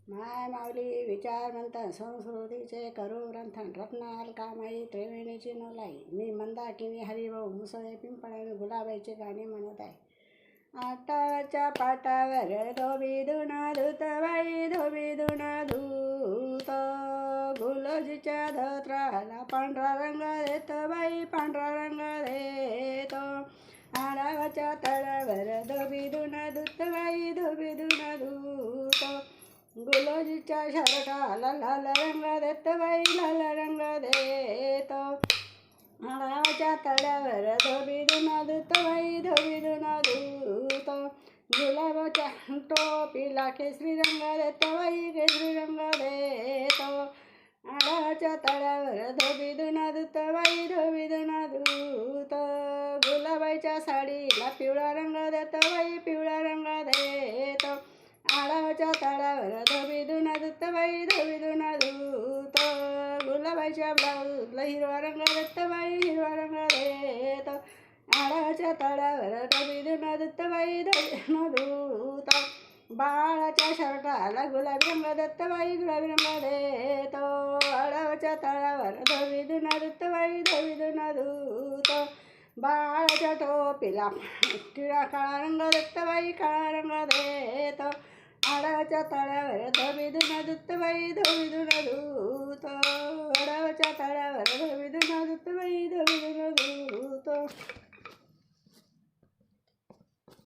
माय माऊली विचार मंथन संस्कृतीचे करू ग्रंथन रत्नाल कामाई त्रिवेणीची नोलाई मी मंदाकिनी हरिभाऊ मुसळे पिंपळाने गुलाबाईचे गाणे म्हणत आहे. आटाच्या पाटावर धोबी धुन धुतबाई धोबी धुन धूत गुलोजीच्या धत्राला पांढरा रंग देत बाई पांढरा रंग देतो. आडावाच्या तळावर धोबी धुन धुतबाई धोबी धुन धूत गुलोजीच्या शर्टाला लाल रंग देत बाई लाल रंग देतो. आडावाच्या तळ्यावर धोबी धुन धुत बाई धोबी धुन धूत गुलाबाच्या टोपीला केसरी रंग देत बाई केसरी रंग देतो. आडावाच्या तळ्यावर धोबी धुन धुत बाई धोबी धुन धूत गुलाबाईच्या साडीला पिवळा रंग देत बाई पिवळा रंग देतो. आडावाच्या तळावर धोबी धुन धुत बाई धोबी धुन धूत गुलाबाईच्या ब्लाऊजला हिरवा रंग देत बाई हिरवा रंग देतो. आडावाच्या तळावर धोबी धुन धुत बाई धोबी धुन धूत बाळाच्या शर्टाला गुलाबी रंग देत बाई गुलाबी रंग देतो. आडावाच्या तळावर धोबी धुन धुत बाई धोबी धुन धूत बाळाच्या टोपीला टिळा काळा रंग देत बाई काळा रंग देतो. आडावाच्या तळ्यावर धोबी धुन धुत बाई धोबी धुन धूत आडावाच्या तळ्यावर धोबी धुन धुत बाई धोबी धुन धूत.